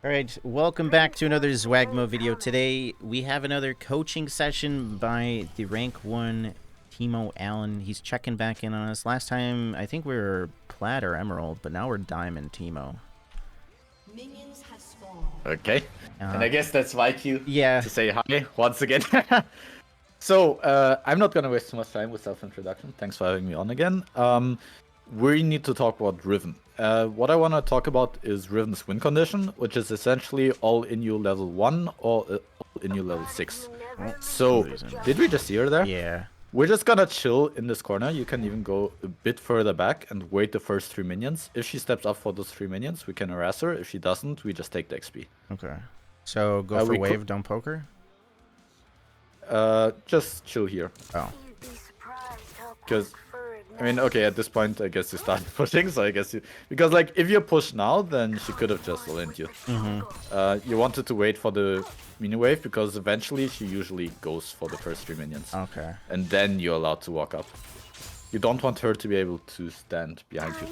Alright, welcome back to another Zwagmo video. Today we have another coaching session by the rank 1 Timo Allen. He's checking back in on us. Last time I think we were Plat or Emerald, but now we're Diamond Timo. Okay, and I guess that's YQ Yeah. to say hi once again. So, I'm not gonna waste too much time with self-introduction. Thanks for having me on again. We need to talk about Riven. What I want to talk about is Riven's win condition, which is essentially all in you level 1 or all in you level 6. So, did we just see her there? Yeah. We're just gonna chill in this corner. You can even go a bit further back and wait the first 3 minions. If she steps up for those 3 minions, we can harass her. If she doesn't, we just take the XP. Okay. So go for wave, don't poke her? Just chill here. Oh. Because, I mean, okay, at this point, I guess you start pushing, so I guess you... Because, like, if you push now, then she could have just linked you. You wanted to wait for the mini wave, because eventually she usually goes for the first 3 minions. Okay. And then you're allowed to walk up. You don't want her to be able to stand behind you.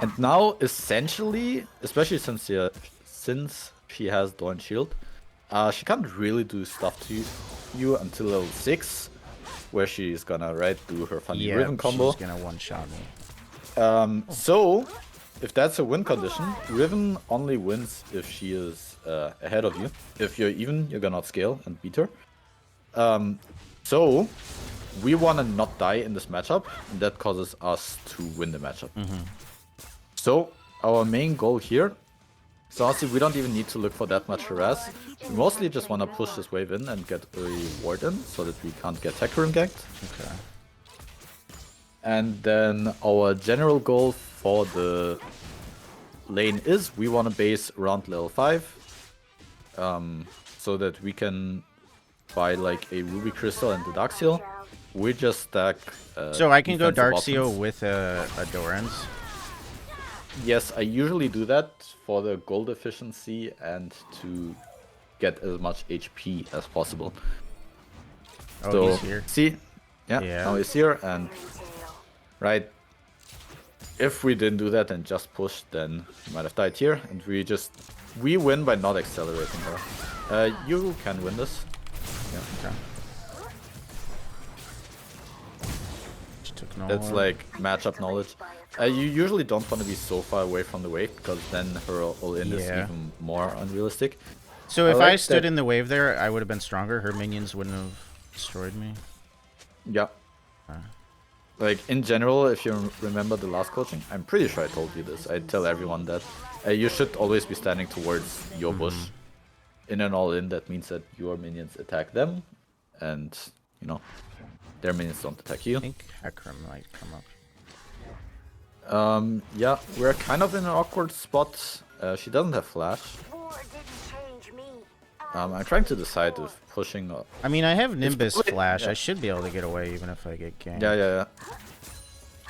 And now, essentially, especially since she has Dawn Shield, she can't really do stuff to you until level 6, where she's gonna, do her funny Riven combo. She's gonna one-shot me. So, if that's a win condition, Riven only wins if she is ahead of you. If you're even, you're gonna scale and beat her. So, we wanna not die in this matchup, and that causes us to win the matchup. So, our main goal here, so honestly, we don't even need to look for that much harass. We mostly just want to push this wave in and get a ward in, so that we can't get Hecarim ganked. Okay. And then our general goal for the lane is we want to base around level 5, so that we can buy like a Ruby Crystal and the Dark Seal. We just stack. So I can go Dark options. Seal with a Doran's? Yes, I usually do that for the gold efficiency and to get as much HP as possible. Oh, so, he's here. See? Yeah, now he's here, and if we didn't do that and just pushed, then we might have died here, and we win by not accelerating her. You can win this. Yeah. Okay. She took no That's like matchup knowledge. You usually don't want to be so far away from the wave, because then her all-in is even more unrealistic. So if I stood in the wave there, I would have been stronger. Her minions wouldn't have destroyed me. Yeah. Like, in general, if you remember the last coaching, I'm pretty sure I told you this. I tell everyone that you should always be standing towards your bush. In an all-in, that means that your minions attack them, and, you know, their minions don't attack you. I think Hecarim might come up. Yeah, we're kind of in an awkward spot. She doesn't have flash. I'm trying to decide if pushing or... I mean, I have Nimbus flash. I should be able to get away even if I get ganked. Yeah.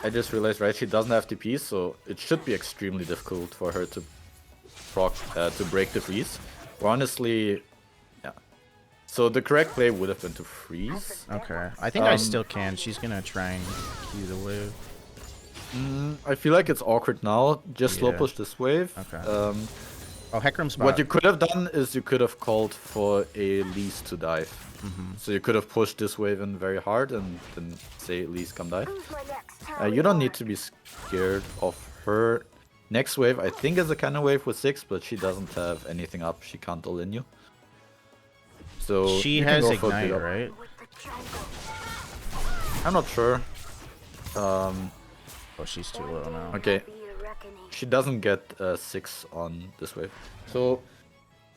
I just realized, she doesn't have TP, so it should be extremely difficult for her to break the freeze. Or honestly, yeah. So the correct play would have been to freeze. Okay. I think I still can. She's gonna try and cue the wave. I feel like it's awkward now. Just slow push this wave. Okay. Oh, Hecarim's bot. What you could have done is you could have called for a Lease to dive. So you could have pushed this wave in very hard and then say Lease come dive. You don't need to be scared of her. Next wave I think is a kind of wave with 6, but she doesn't have anything up. She can't all in you. So she has Ignite, right? I'm not sure. Oh, she's too low now. Okay. She doesn't get 6 on this wave. So,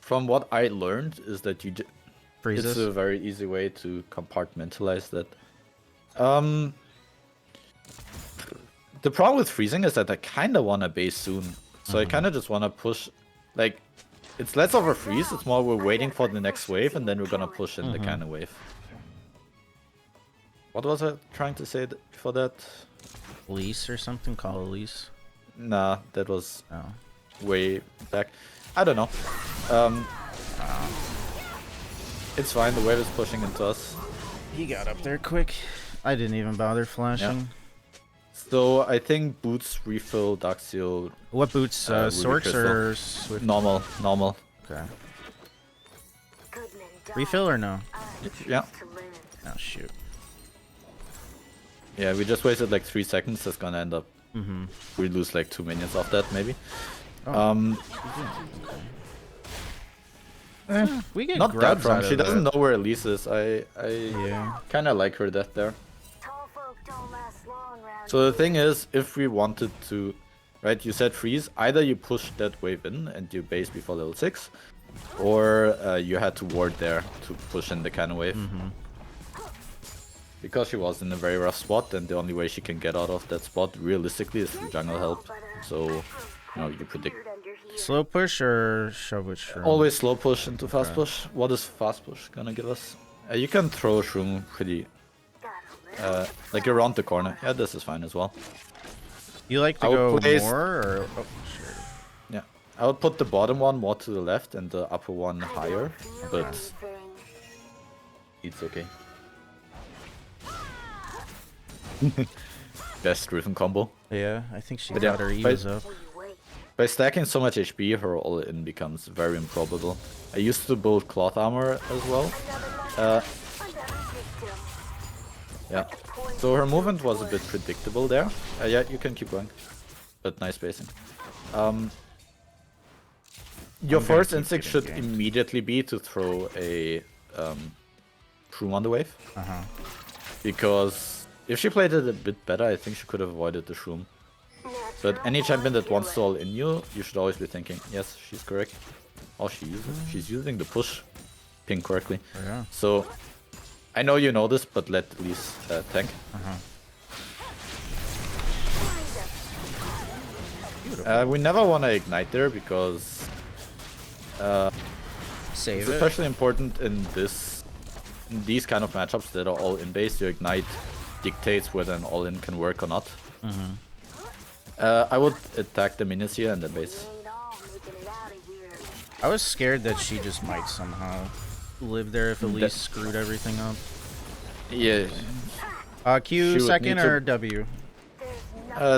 from what I learned is that it's a very easy way to compartmentalize that. The problem with freezing is that I kind of want to base soon. So I kind of just want to push, like, it's less of a freeze, it's more we're waiting for the next wave and then we're going to push in the kind of wave. What was I trying to say for that? Lease or something? Call a lease? Nah, that was way back. I don't know. It's fine, the wave is pushing into us. He got up there quick. I didn't even bother flashing. So I think boots, refill, Dark Seal, What boots? Ruby Sorks Crystal. or Swift? normal. Okay. Refill or no? Yeah. Oh shoot. Yeah, we just wasted like 3 seconds. That's gonna end up. Mm-hmm. We lose like 2 minions off that, maybe. Oh. We get Not that grubs wrong. out She of doesn't that. know where Elise is. I Yeah. kind of like her death there. So the thing is, if we wanted to, right, you said freeze, either you push that wave in and you base before level 6, or you had to ward there to push in the cannon wave. Because she was in a very rough spot, and the only way she can get out of that spot realistically is through jungle help. So, you know, you predict. Slow push or shove with shroom? Always slow push into fast push. What is fast push gonna give us? You can throw shroom pretty, like around the corner. Yeah, this is fine as well. You like to I would go place- more or? Oh, sure. Yeah, I would put the bottom one more to the left and the upper one higher, but it's okay. Best Riven combo. Yeah, I think she But got yeah, her but- E's up. By stacking so much HP, her all-in becomes very improbable. I used to build cloth armor as well. Yeah, so her movement was a bit predictable there. Yeah, you can keep going, but nice spacing. Your gonna first keep instinct getting should ganked. immediately be to throw a shroom on the wave. Because if she played it a bit better, I think she could have avoided the shroom. But any champion that wants to all in you, you should always be thinking, yes, she's correct. Oh, she's using the push ping correctly. Yeah. So, I know you know this, but let Elise tank. We never want to ignite there because Save it's it. especially important in these kind of matchups that are all in base. Your ignite dictates whether an all in can work or not. I would attack the minions here and then base. I was scared that she just might somehow live there if Elise screwed everything up. Yeah, Q She would second need to- or W?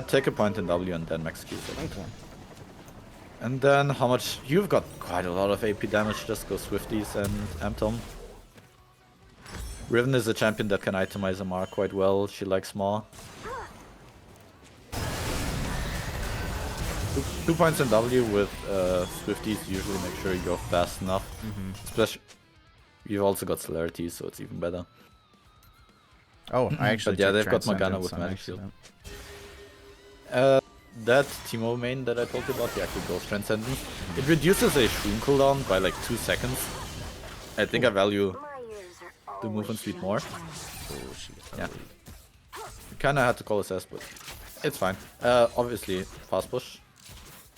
take a point in W and then max Q second. And then how much? You've got quite a lot of AP damage. Just go Swifties and Amtom. Riven is a champion that can itemize MR quite well. She likes small. 2 points in W with Swifties usually make sure you go fast enough. Especially, you've also got celerity, so it's even better. Oh, I actually. But yeah, took they've got Morgana Transcendence with on Magic Shield. accident. That Teemo main that I told you about, the actual Ghost Transcendence, it reduces a Shroom cooldown by like 2 seconds. I think I value the movement speed more. Oh, she's Yeah. Kinda had to call assess, but it's fine. Obviously, fast push.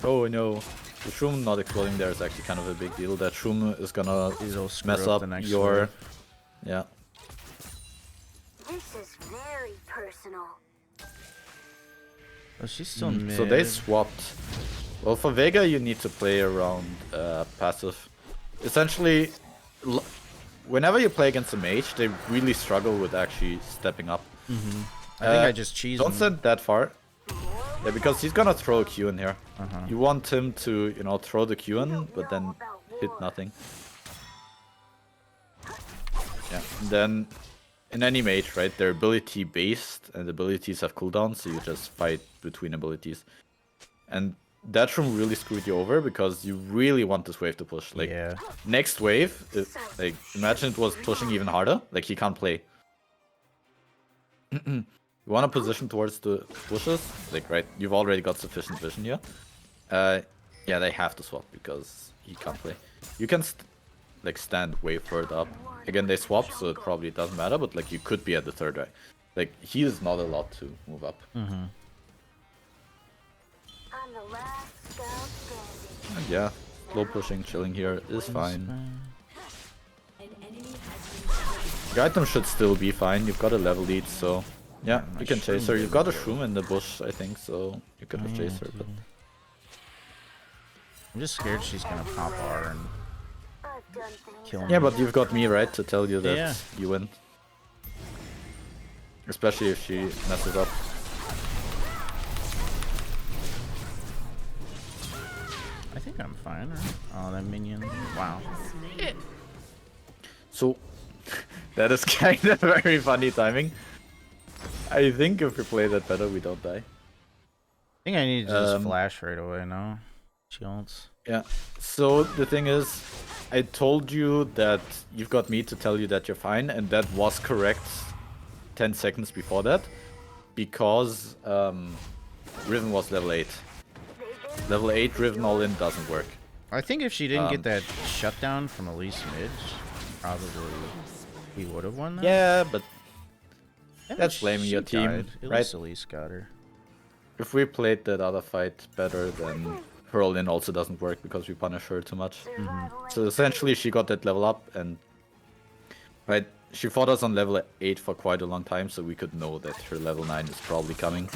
Oh no. The Shroom not exploding there is actually kind of a big deal. That Shroom is gonna These will screw mess up up the next your... wave. Yeah. This is very personal. Oh, she's still mid. So they swapped. Well, for Vega, you need to play around passive. Essentially, whenever you play against a mage, they really struggle with actually stepping up. I think I just cheesed Don't him. send that far. Yeah, because he's gonna throw a Q in here. You want him to, you know, throw the Q in, but then hit nothing. Yeah, and then in any mage, right, they're ability based, and abilities have cooldowns, so you just fight between abilities. And that room really screwed you over because you really want this wave to push. Like, Yeah. next wave, like, imagine it was pushing even harder. Like, he can't play. You want to position towards the bushes, like, right, you've already got sufficient vision here. Yeah, they have to swap because he can't play. You can, like, stand way further up. Again, they swap, so it probably doesn't matter, but, like, you could be at the third eye. Like, he is not allowed to move up. I'm the last scout standing. And yeah, slow pushing, chilling here is fine. The item should still be fine. You've got a level lead, so yeah, you can chase her. You've got a shroom in the bush, I think, so you could have chased her. But I'm just scared she's gonna pop R and I've done things. kill me. yeah, but you've got me, right, to tell you that Yeah. you win. Especially if she messes up. fine. Right? Oh, that minion. Wow. So that is kind of very funny timing. I think if we play that better, we don't die. I think I need to just flash right away now. Shields. Yeah. So the thing is, I told you that you've got me to tell you that you're fine, and that was correct 10 seconds before that, because Riven was level 8. Level 8 Riven all-in doesn't work. I think if she didn't get that shutdown from Elise mid, probably we would have won that. Yeah, but And that's blaming she your team, died. At right? least Elise got her. If we played that other fight better, then her all-in also doesn't work because we punish her too much. So essentially she got that level up, and right, she fought us on level 8 for quite a long time, so we could know that her level 9 is probably coming.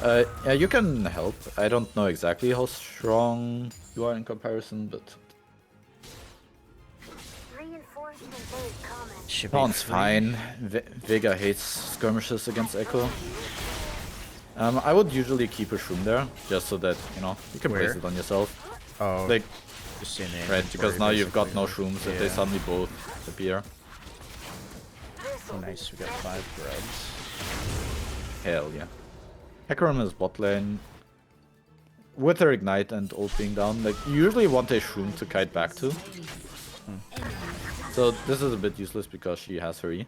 Yeah, you can help. I don't know exactly how strong you are in comparison, but Should be Pawn's free. fine. Vega hates skirmishes against Echo. I would usually keep a Shroom there, just so that, you know, you can place Where? it on yourself. Oh, Like, just in right, because now you've got no basically. Shrooms, if they Yeah. suddenly both appear. Oh, nice, we got 5 grubs. Hell yeah. Hecarim is bot lane. With her Ignite and ult being down, like, you usually want a Shroom to kite back to. So this is a bit useless because she has her E.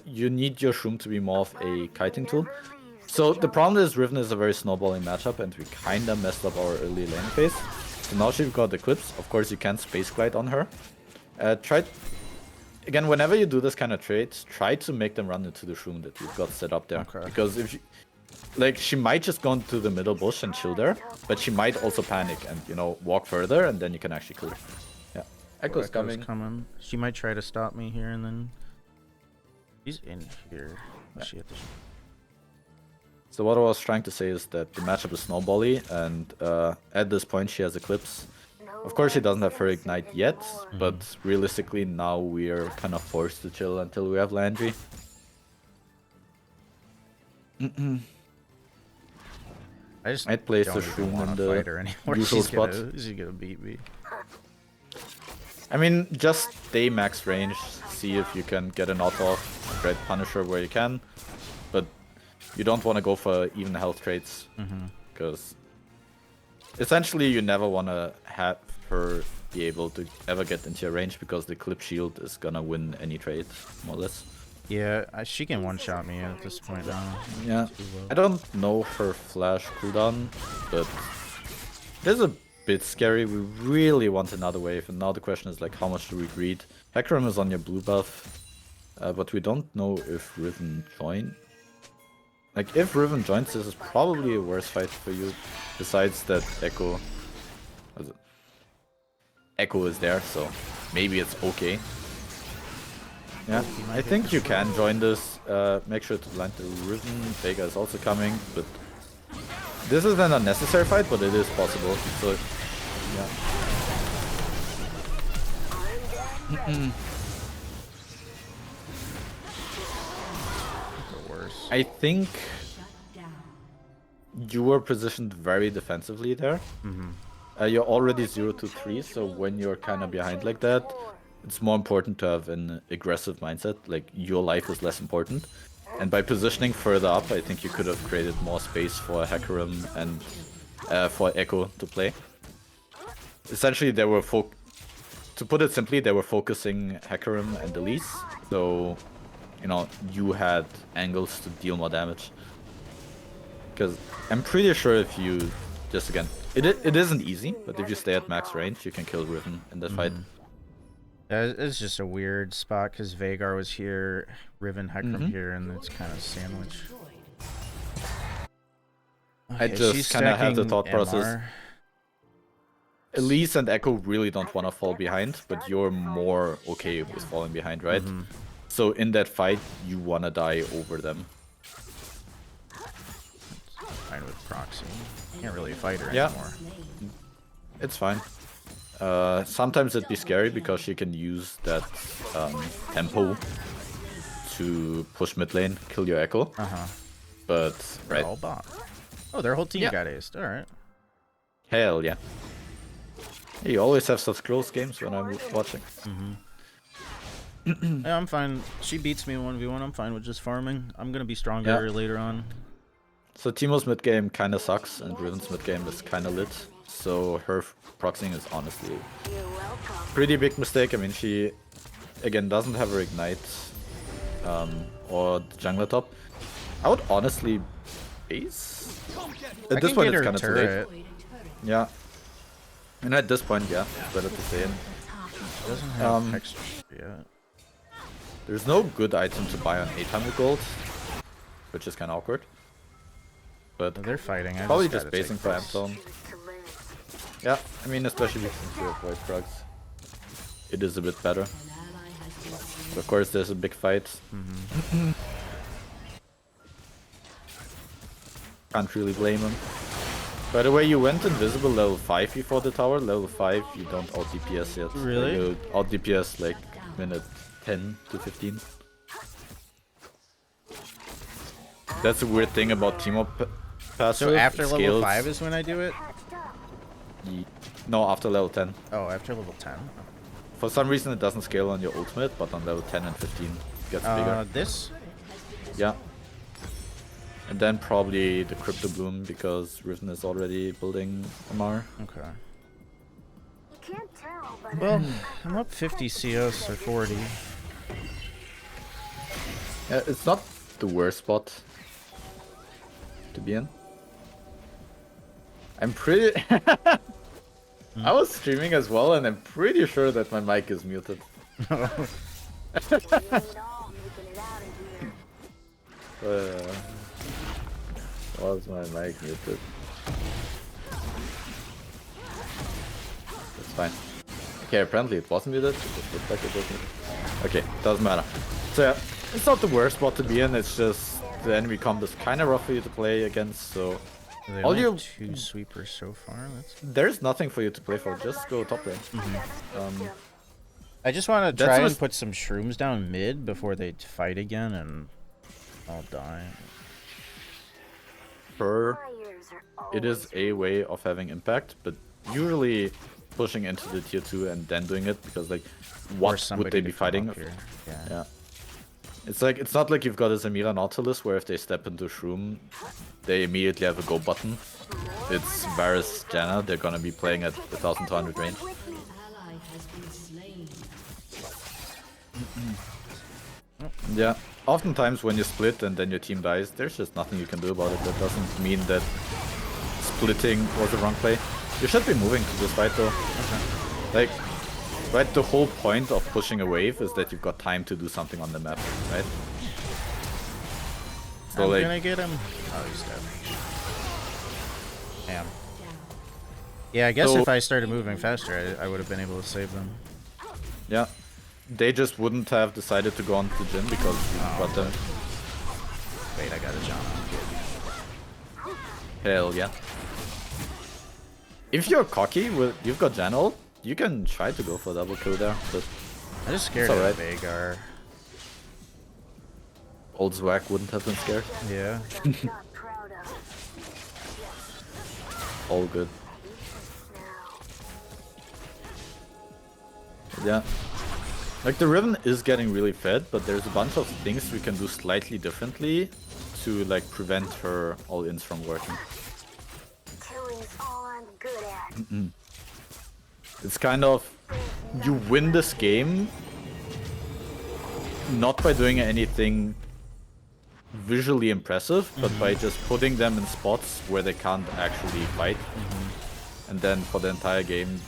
You need your Shroom to be more of a kiting tool. So the problem is Riven is a very snowballing matchup, and we kinda messed up our early lane phase. So now she's got Eclipse. Of course, you can Space Glide on her. Again, whenever you do this kind of trades, try to make them run into the Shroom that you've got set up there. Okay. Because if you, like, she might just go into the middle bush and chill there, but she might also panic and, you know, walk further, and then you can actually clear. Yeah. Echo's coming. She might try to stop me here, and then she's in here. She had to... So what I was trying to say is that the matchup is snowbally, and at this point she has Eclipse. Of course she doesn't have her Ignite yet, but realistically now we're kind of forced to chill until we have Landry. I just I'd place don't the even Shroom wanna in the fight her anymore. usual She's spot. she's gonna beat me. I mean, just stay max range, see if you can get an auto off, Dread Punisher where you can, but you don't want to go for even health trades, because essentially you never want to have her be able to ever get into your range, because the clip shield is gonna win any trade, more or less. Yeah, she can one-shot me at this point now. Yeah, I don't know her flash cooldown, but it is a bit scary. We really want another wave, and now the question is, like, how much do we greed? Hecarim is on your blue buff, but we don't know if Riven join. Like, if Riven joins, this is probably a worse fight for you, besides that Echo is there, so maybe it's okay. Yeah, I think you can join this. Make sure to blind the Riven. Vega is also coming, but this is an unnecessary fight, but it is possible. So, yeah. The worst. I think you were positioned very defensively there. You're already 0-3, so when you're kind of behind like that, it's more important to have an aggressive mindset, like your life is less important. And by positioning further up, I think you could have created more space for Hecarim and for Echo to play. Essentially, they were to put it simply, they were focusing Hecarim and Elise, so, you know, you had angles to deal more damage. Because I'm pretty sure if you just, again, it isn't easy, but if you stay at max range, you can kill Riven in that fight. Yeah, it's just a weird spot because Veigar was here, Riven, Hecarim here, and it's kind of sandwich. I just she's kind of have the stacking thought process. MR. Elise and Echo really don't want to fall behind, but you're more okay with falling behind, right? So in that fight, you want to die over them. Fine with proxy. Can't really fight her Yeah. anymore. It's fine. Sometimes it'd be scary because she can use that tempo to push mid lane, kill your Echo. But, They're right. all bot. Oh, their whole team Yeah. got aced. Alright. Hell yeah. You always have such close games when I'm watching. Yeah, I'm fine. She beats me 1v1. I'm fine with just farming. I'm gonna be stronger Yeah. later on. So Teemo's mid game kinda sucks, and Riven's mid game is kinda lit. So her proxying is honestly You're welcome. pretty big mistake. I mean, she again doesn't have her ignite or the jungler top. I would honestly base. At this can point, get it's her kind of too late. turret. Yeah. And at this point, yeah, it's better to stay in. She doesn't have extra yet. There's no good item to buy on 800 gold, which is kind of awkward. But Oh, they're fighting. I probably just just gotta basing take for this. Amazon. Choose to live. Yeah, I mean, especially since you avoid drugs, it is a bit better. But of course, there's a big fight. Can't really blame him. By the way, you went invisible level 5 before the tower. Level 5, you don't out DPS yet. Really? You out DPS like minute 10 to 15. That's a weird thing about Teemo passive. So after It level scales- 5 is when I do it? Patched up. No, after level 10. Oh, after level 10. For some reason it doesn't scale on your ultimate, but on level 10 and 15 it gets bigger. This? Yeah. And then probably the Crypto Bloom because Riven is already building MR. Okay. You can't tell, but Well, I'm up 50 CS or 40. Yeah, it's not the worst spot to be in. I'm pretty... I was streaming as well and I'm pretty sure that my mic is muted. we ain't all making it out of here. Was my mic muted? That's fine. Okay, apparently it wasn't muted. It just looked like it was muted. Okay, doesn't matter. So yeah, it's not the worst spot to be in. It's just the enemy comp is kind of rough for you to play against. So They all only you have 2 sweepers so far. That's... there's nothing for you to play for. Just go top lane. I just want to That's try what- and put some shrooms down mid before they fight again, and I'll die. Per Fires are it is a way of having impact, but usually pushing into the tier 2 and then doing it because like Or what would somebody they to be come fighting? up here. Yeah. Yeah. It's like it's not like you've got a Zamira Nautilus where if they step into Shroom, they immediately have a go button. It's Varus Janna, they're gonna be playing at 1200 range. with me. Yeah. Oftentimes when you split and then your team dies, there's just nothing you can do about it. That doesn't mean that splitting was the wrong play. You should be moving to this fight though. Like, right, the whole point of pushing a wave is that you've got time to do something on the map, right? So I'm like, gonna get him. Oh, he's dead. Damn. Yeah, I guess So- if I started moving faster, I would have been able to save them. yeah. They just wouldn't have decided to go on to Jin because you got them. Wait, I got a John. Hell yeah. If you're cocky, you've got Jan ult, you can try to go for double kill there, but I just scared It's of alright. Veigar. old Zwag wouldn't have been scared. Yeah. Not proud of All good. now. Yeah. Like the Riven is getting really fed, but there's a bunch of things we can do slightly differently to like prevent her all-ins from working. Killing's all I'm good at. It's kind of, you win this game not by doing anything visually impressive, but by just putting them in spots where they can't actually fight. And then for the entire game,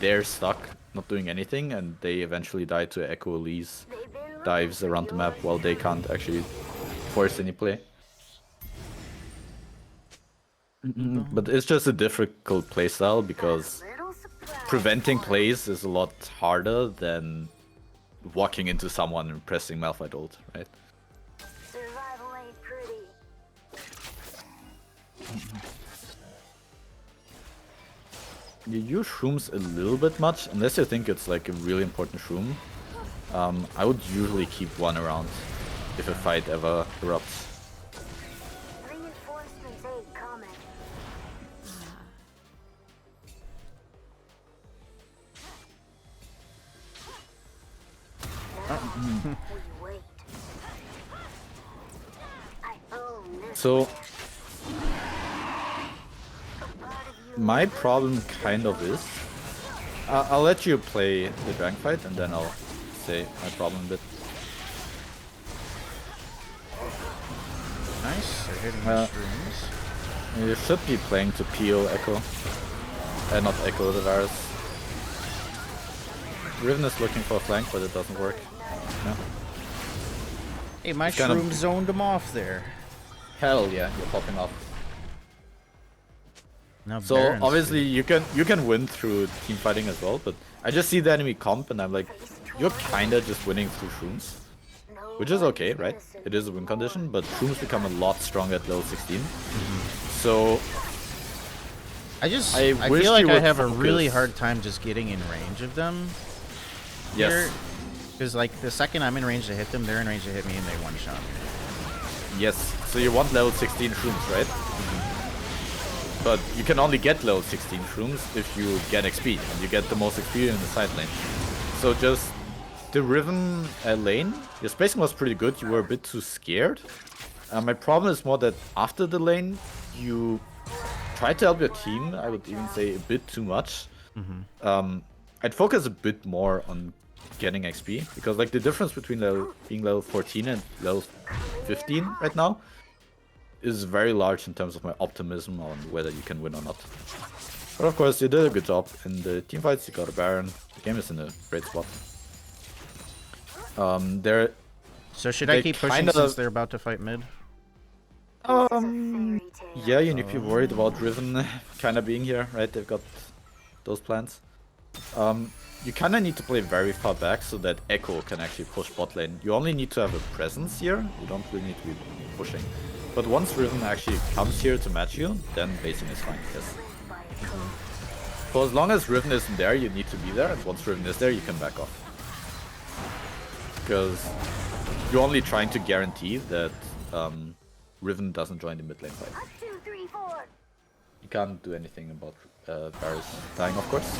they're stuck, not doing anything, and they eventually die to Echo Elise They've been looking dives for around the map yours. while they can't actually force any play. But it's just a difficult playstyle because Little surprise preventing for plays is a lot harder than walking into someone and pressing Malphite ult, right? survival ain't pretty. You use shrooms a little bit much, unless you think it's like a really important shroom. I would usually keep one around if a fight ever erupts. Reinforcements ain't coming. We wait. I own this. So land. A part of you my problem kind of is, I'll let you play the rank fight and then I'll say my problem a bit. Nice. They're hitting Uh, the shrooms. You should be playing to PO Echo. Not Echo, the Varus. Riven is looking for a flank, but it doesn't work. No. Hey, my kind of- shroom zoned him off there. Hell yeah, you're popping off. Now So Baron's obviously you can win through team fighting as well, but I just see the enemy comp and I'm like, you're kinda just winning through shrooms. Which is okay, right? It is a win condition, but shrooms become a lot stronger at level 16. So I I wish feel like you I would have a really focus. hard time just getting in range of them. yes, Because like the second I'm in range to hit them, they're in range to hit me and they one shot me. yes. So you want level 16 shrooms, right? But you can only get level 16 shrooms if you get XP, and you get the most XP in the side lane. So just the Riven lane, your spacing was pretty good, you were a bit too scared. My problem is more that after the lane, you try to help your team, I would even say a bit too much. I'd focus a bit more on getting XP, because like the difference between being level 14 and level 15 right now is very large in terms of my optimism on whether you can win or not. But of course, you did a good job in the team fights, you got a Baron, the game is in a great spot. They're So should I They keep pushing kinda- since they're about to fight mid? fairy tale. yeah, you need to be worried about Riven kind of being here, right? They've got those plans. You kind of need to play very far back so that Echo can actually push bot lane. You only need to have a presence here. You don't really need to be pushing. But once Riven actually comes here to match you, then basing is fine. Yes. For as long as Riven isn't there, you need to be there. And once Riven is there, you can back off. Because you're only trying to guarantee that Riven doesn't join the mid lane fight. 1, 2, 3, 4. You can't do anything about Varus dying, of course.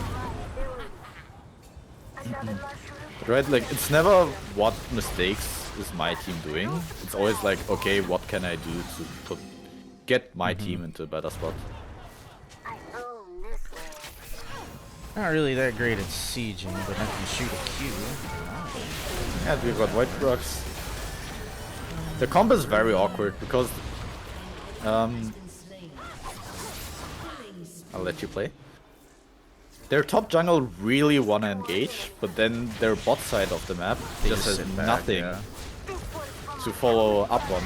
Another mushroom. Right, like, it's never what mistakes is my team doing. It's always like, okay, what can I do to get my team into a better spot? I own this land. Not really that great at sieging, but I can shoot a Q. And we've got White Rocks. The comp is very awkward because... I'll let you play. Their top jungle really wanna engage, but then their bot side of the map They just has sit back, nothing yeah. to follow up on.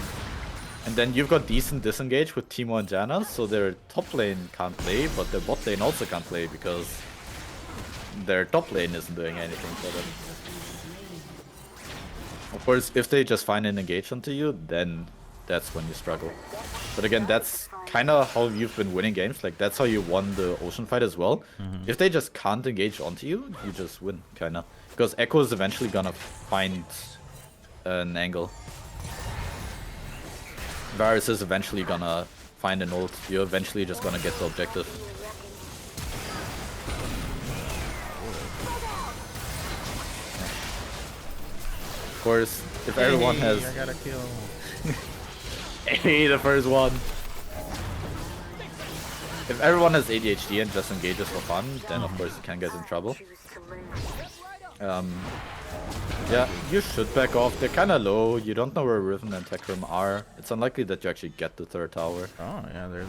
And then you've got decent disengage with Teemo and Janna, so their top lane can't play, but their bot lane also can't play because their top lane isn't doing anything for them. Of course, if they just find an engage onto you, then that's when you struggle. But again, that's kind of how you've been winning games. Like, that's how you won the Ocean fight as well. If they just can't engage onto you, you just win, kind of. Because Echo is eventually gonna find an angle. Varus is eventually gonna find an ult. You're eventually just gonna get the objective. Of course, if everyone has... I got a kill. Hey, the first one. If everyone has ADHD and just engages for fun, then of course you can get in trouble. Choose to live. Yeah, you should back off. They're kind of low. You don't know where Riven and Tekram are. It's unlikely that you actually get the third tower. Oh, yeah, they're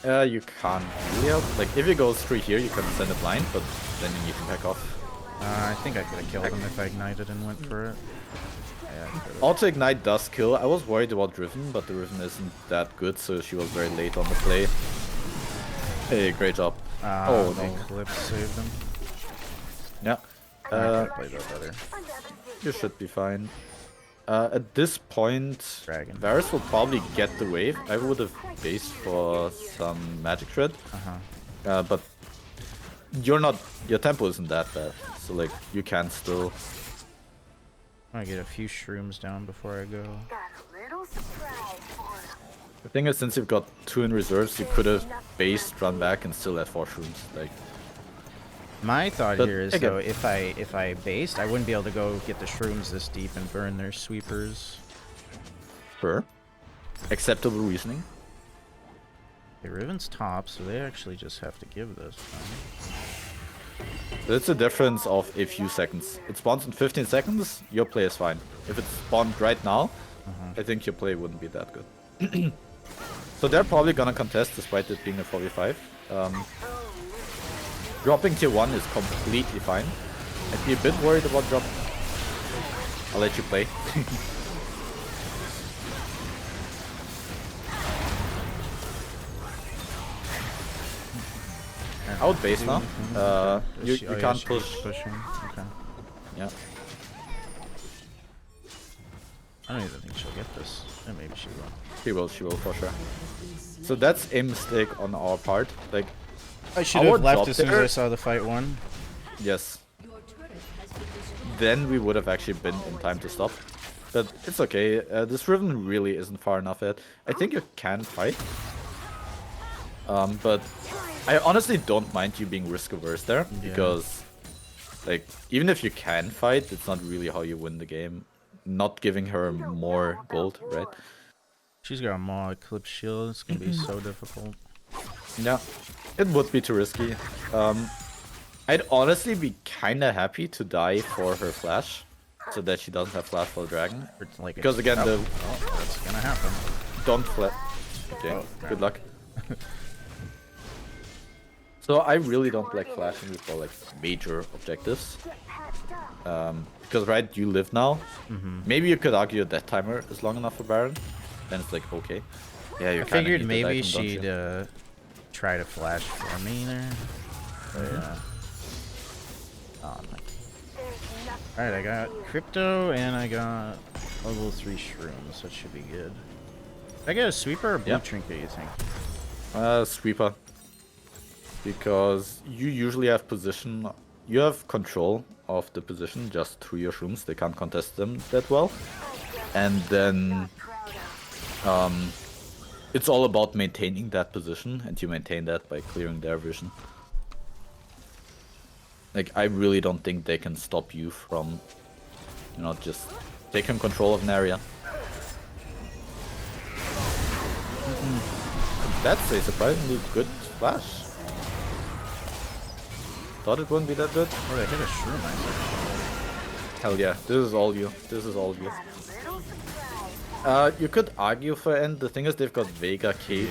there. You can't really help. Like, if you go through here, you can send it blind, but then you need to back off. I think I could have killed him if I ignited and went for it. Yeah, I could've. Auto Ignite does kill. I was worried about Riven, but the Riven isn't that good, so she was very late on the play. Hey, great job. Oh, the no. clip saved him. Yeah. I could've played that better. You should be fine. At this point, Dragon. Varus will probably get the wave. I would have based for some magic shred. But you're not, your tempo isn't that bad. So like, you can still. I get a few shrooms down before I go. Got a little surprise for him. The thing is, since you've got 2 in reserves, you could have based, run back, and still had 4 shrooms. Like, My thought But here is again- though, if I based, I wouldn't be able to go get the shrooms this deep and burn their sweepers. Sure. Acceptable reasoning. Okay, Riven's top, so they actually just have to give this. It's a difference of a few seconds. It spawns in 15 seconds, your play is fine. If it's spawned right now, I think your play wouldn't be that good. So they're probably gonna contest despite it being a 4v5. Dropping tier 1 is completely fine. I'd be a bit worried about drop. I'll let you play. Out base now. You can't push. Pushing. Okay. Yeah. I don't even think she'll get this. And maybe she will. She will for sure. So that's a mistake on our part. Like, I should Our have left drop as soon as there- I saw the fight one. yes. Then we would have actually been in time to stop. But it's okay. This Riven really isn't far enough yet. I think you can fight. But I honestly don't mind you being risk averse there. Yeah. Because, like, even if you can fight, it's not really how you win the game. Not giving her more gold, right? She's got a Maw Eclipse Shield. It's gonna be so difficult. Yeah, it would be too risky. I'd honestly be kinda happy to die for her flash, so that she doesn't have flash for the dragon. Or like Because again, the that's gonna happen. don't flash. Okay, Oh, good luck. So I really don't like flashing before like major objectives. Because right, you live now. Maybe you could argue that timer is long enough for Baron. Then it's like okay. Yeah, you I figured maybe she'd try to flash for me there. But, yeah. Oh, my. Alright, I got Crypto and I got level 3 Shrooms. That should be good. Did I get a sweeper or blue Yeah. trinket, you think? Sweeper. Because you usually have position, you have control of the position just through your shrooms. They can't contest them that well. And then it's all about maintaining that position, and you maintain that by clearing their vision. Like, I really don't think they can stop you from, you know, just taking control of an area. That's a surprisingly good flash. Thought it wouldn't be that good. Oh, they hit a Shroom, I think. Hell yeah, this is all you. This is all you. You could argue for end. The thing is, they've got Vega Cage.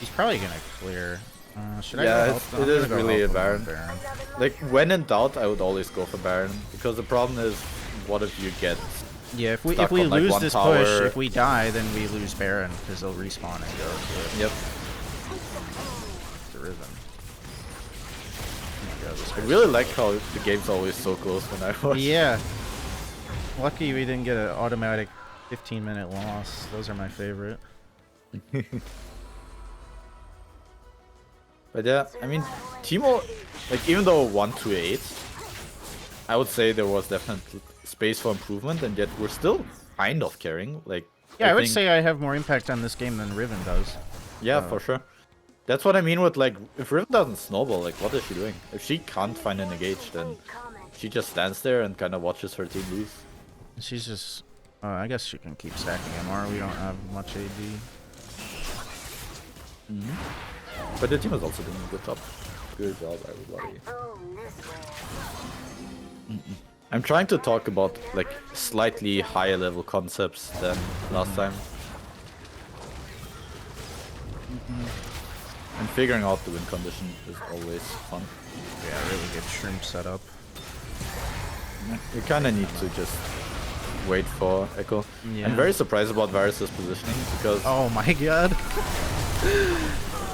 He's probably gonna clear. Should I Yeah, go it's- help? it I'm is gonna go really help a him with Baron. Like, when in doubt, I would always go for Baron. Because the problem is, what if you get... Yeah, if we stuck on, like, lose one this tower? push, if we die, then we lose Baron because they'll respawn and go Yep. to Riven. I really like how the game's always so close when I watch. Yeah. Lucky we didn't get an automatic 15-minute loss. Those are my favorite. But yeah, I mean, Teemo, like, even though 1-8, I would say there was definitely space for improvement, and yet we're still kind of carrying. Like, Yeah, I would think- say I have more impact on this game than Riven does. Yeah, for sure. That's what I mean with, like, if Riven doesn't snowball, like, what is she doing? If she can't find an engage, then she just stands there and kind of watches her team lose. She's just... I guess she can keep stacking MR. We don't have much AD. But the team is also doing a good job. Good job, everybody. I'm trying to talk about, like, slightly higher level concepts than last time. And figuring out the win condition is always fun. Yeah, really good shrimp setup. You kind of need to just wait for Echo. Yeah. I'm very surprised about Varus' positioning because Oh my god.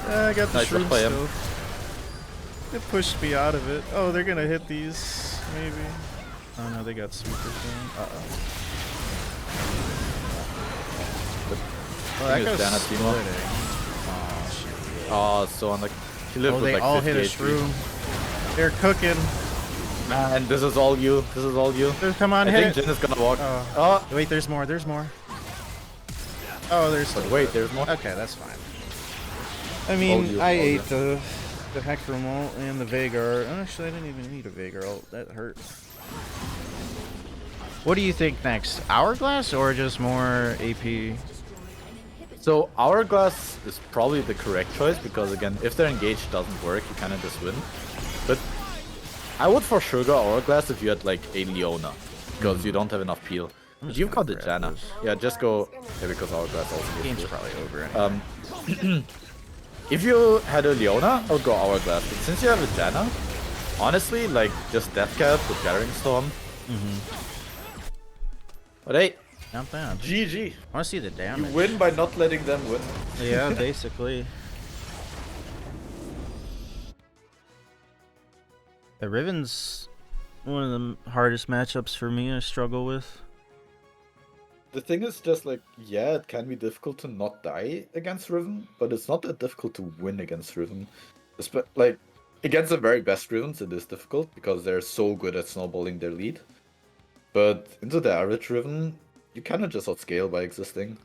I got the Nice shrimp play him. still. It pushed me out of it. Oh, they're gonna hit these, maybe. Oh no, they got sweepers going. Uh-oh. Oh, that thing is, goes Dana Timo. splitting. Oh, shit. oh, so on, like, he lived Oh, with they like all 50 hit a HP. shroom. They're cooking. Man, this is all you. This is all you. Come on, I hit think it. Jin is gonna walk. Oh. Oh, Wait, there's more. There's more. Oh, there's. but wait, there's more. Okay, that's fine. I All mean, you, I all ate you. the The Hecarim ult and the Veigar. Actually, I didn't even need a Veigar ult. That hurt. What do you think next? Hourglass or just more AP? So Hourglass is probably the correct choice because again, if their engage doesn't work, you kind of just win. But I would for sure go Hourglass if you had like a Leona, because you don't have enough peel. But you've got the Janna. Yeah, just go. Yeah, because Hourglass also gives Game's you. probably over anyway. If you had a Leona, I would go Hourglass. But since you have a Janna, honestly, like just Deathcat with Gathering Storm. But hey, Not bad. GG. I want to see the You damage. win by not letting them win. Yeah, basically. The Riven's one of the hardest matchups for me I struggle with. The thing is just like, yeah, it can be difficult to not die against Riven, but it's not that difficult to win against Riven. Like, against the very best Rivens, it is difficult because they're so good at snowballing their lead. But into the average Riven, you kind of just outscale by existing.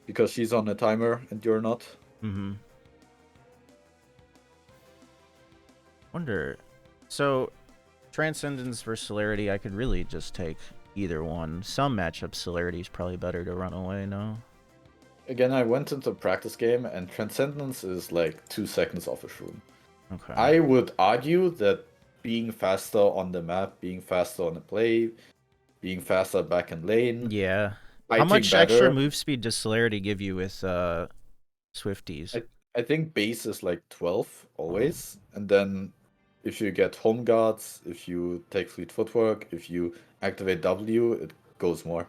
Because she's on a timer and you're not. Mm-hmm. Wonder. So, Transcendence versus Celerity, I could really just take either one. Some matchup Celerity is probably better to run away, no? Again, I went into a practice game and Transcendence is like 2 seconds off a shroom. Okay. I would argue that being faster on the map, being faster on the play, being faster back in lane. Yeah. How fighting much better, extra move speed does Celerity give you with Swifties? I think base is like 12 always, and then if you get home guards, if you take fleet footwork, if you activate W, it goes more.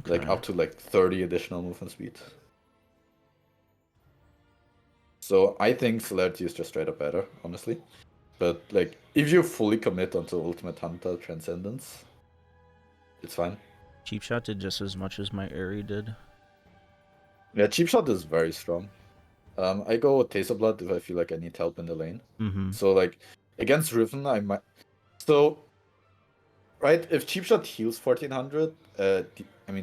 Like Okay. up to like 30 additional movement speed. So I think Celerity is just straight up better, honestly. But like if you fully commit onto Ultimate Hunter Transcendence, it's fine. Cheap Shot did just as much as my Aerie did. Yeah, Cheap Shot is very strong. I go with Taste of Blood if I feel like I need help in the lane. Mm-hmm. So like against Riven, I might. So, right, if Cheap Shot heals 1400,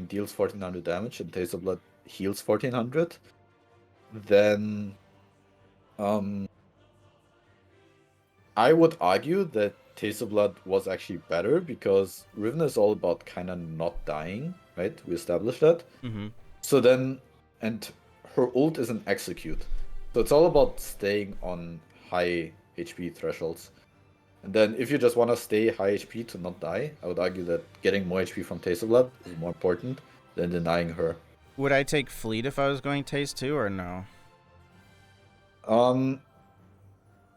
deals 1400 damage, and Taste of Blood heals 1400, then I would argue that Taste of Blood was actually better because Riven is all about kind of not dying, right? We established that. Mm-hmm. So then, and her ult is an execute. So it's all about staying on high HP thresholds. And then if you just want to stay high HP to not die, I would argue that getting more HP from Taste of Blood is more important than denying her. Would I take Fleet if I was going Taste too, or no?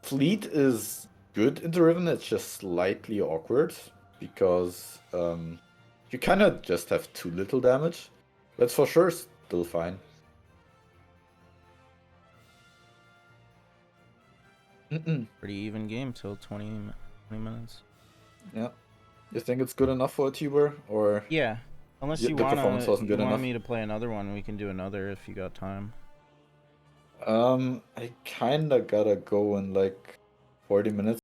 Fleet is good into Riven, it's just slightly awkward because you kind of just have too little damage. That's for sure still fine. Pretty even game till 20 minutes. Yeah. You think it's good enough for a tuber, or Yeah. Unless Yeah, you the performance wasn't good want enough. me to play another one, we can do another if you got time. I kinda gotta go in like 40 minutes.